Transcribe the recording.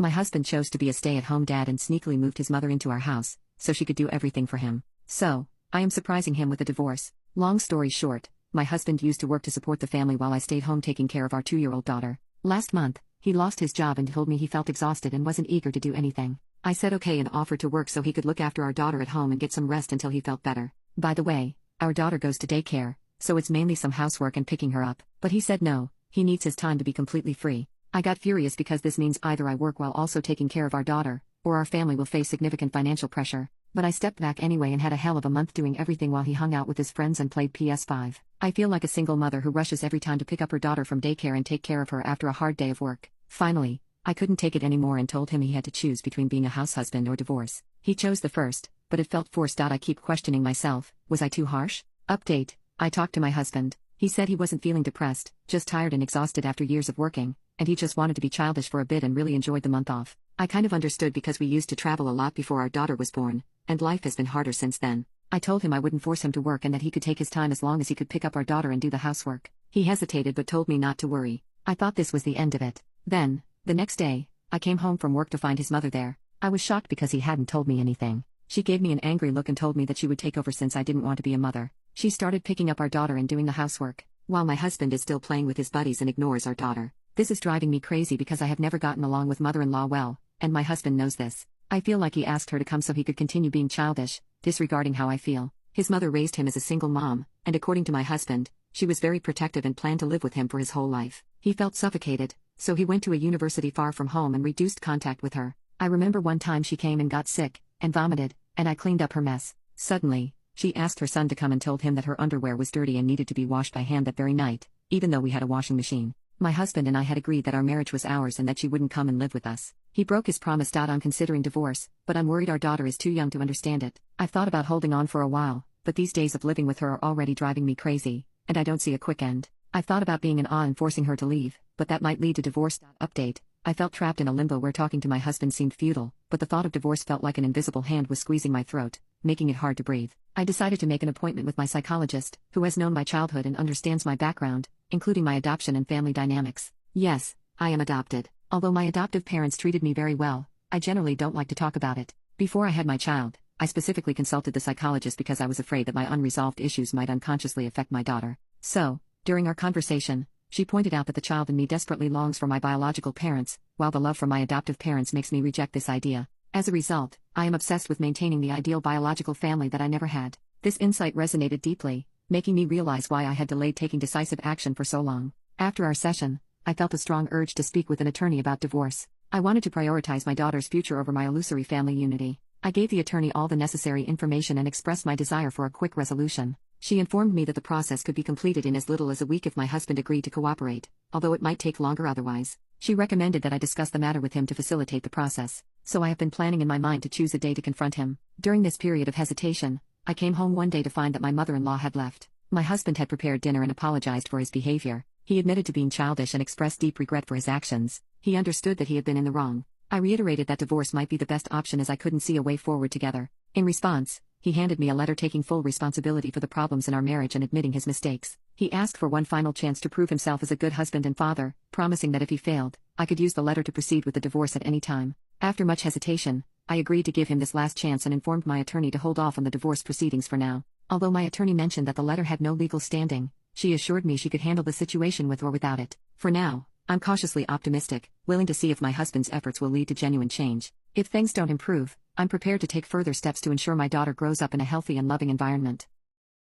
My husband chose to be a stay-at-home dad and sneakily moved his mother into our house, so she could do everything for him. So, I am surprising him with a divorce. Long story short, my husband used to work to support the family while I stayed home taking care of our 2-year-old daughter. Last month, he lost his job and told me he felt exhausted and wasn't eager to do anything. I said okay and offered to work so he could look after our daughter at home and get some rest until he felt better. By the way, our daughter goes to daycare, so it's mainly some housework and picking her up. But he said no, he needs his time to be completely free. I got furious because this means either I work while also taking care of our daughter, or our family will face significant financial pressure. But I stepped back anyway and had a hell of a month doing everything while he hung out with his friends and played PS5. I feel like a single mother who rushes every time to pick up her daughter from daycare and take care of her after a hard day of work. Finally, I couldn't take it anymore and told him he had to choose between being a house husband or divorce. He chose the first, but it felt forced. I keep questioning myself, was I too harsh? Update, I talked to my husband. He said he wasn't feeling depressed, just tired and exhausted after years of working, and he just wanted to be childish for a bit and really enjoyed the month off. I kind of understood because we used to travel a lot before our daughter was born, and life has been harder since then. I told him I wouldn't force him to work and that he could take his time as long as he could pick up our daughter and do the housework. He hesitated but told me not to worry. I thought this was the end of it. Then, the next day, I came home from work to find his mother there. I was shocked because he hadn't told me anything. She gave me an angry look and told me that she would take over since I didn't want to be a mother. She started picking up our daughter and doing the housework, while my husband is still playing with his buddies and ignores our daughter. This is driving me crazy because I have never gotten along with mother-in-law well, and my husband knows this. I feel like he asked her to come so he could continue being childish, disregarding how I feel. His mother raised him as a single mom, and according to my husband, she was very protective and planned to live with him for his whole life. He felt suffocated, so he went to a university far from home and reduced contact with her. I remember one time she came and got sick, and vomited, and I cleaned up her mess. Suddenly, she asked her son to come and told him that her underwear was dirty and needed to be washed by hand that very night, even though we had a washing machine. My husband and I had agreed that our marriage was ours and that she wouldn't come and live with us. He broke his promise. I'm considering divorce, but I'm worried our daughter is too young to understand it. I've thought about holding on for a while, but these days of living with her are already driving me crazy, and I don't see a quick end. I've thought about being an aunt and forcing her to leave, but that might lead to divorce. Update, I felt trapped in a limbo where talking to my husband seemed futile, but the thought of divorce felt like an invisible hand was squeezing my throat, making it hard to breathe. I decided to make an appointment with my psychologist, who has known my childhood and understands my background, including my adoption and family dynamics. Yes, I am adopted. Although my adoptive parents treated me very well, I generally don't like to talk about it. Before I had my child, I specifically consulted the psychologist because I was afraid that my unresolved issues might unconsciously affect my daughter. So, during our conversation, she pointed out that the child in me desperately longs for my biological parents, while the love for my adoptive parents makes me reject this idea. As a result, I am obsessed with maintaining the ideal biological family that I never had. This insight resonated deeply, making me realize why I had delayed taking decisive action for so long. After our session, I felt a strong urge to speak with an attorney about divorce. I wanted to prioritize my daughter's future over my illusory family unity. I gave the attorney all the necessary information and expressed my desire for a quick resolution. She informed me that the process could be completed in as little as a week if my husband agreed to cooperate, although it might take longer otherwise. She recommended that I discuss the matter with him to facilitate the process, so I have been planning in my mind to choose a day to confront him. During this period of hesitation, I came home one day to find that my mother-in-law had left. My husband had prepared dinner and apologized for his behavior. He admitted to being childish and expressed deep regret for his actions. He understood that he had been in the wrong. I reiterated that divorce might be the best option as I couldn't see a way forward together. In response, he handed me a letter taking full responsibility for the problems in our marriage and admitting his mistakes. He asked for one final chance to prove himself as a good husband and father, promising that if he failed, I could use the letter to proceed with the divorce at any time. After much hesitation, I agreed to give him this last chance and informed my attorney to hold off on the divorce proceedings for now. Although my attorney mentioned that the letter had no legal standing, she assured me she could handle the situation with or without it. For now, I'm cautiously optimistic, willing to see if my husband's efforts will lead to genuine change. If things don't improve, I'm prepared to take further steps to ensure my daughter grows up in a healthy and loving environment.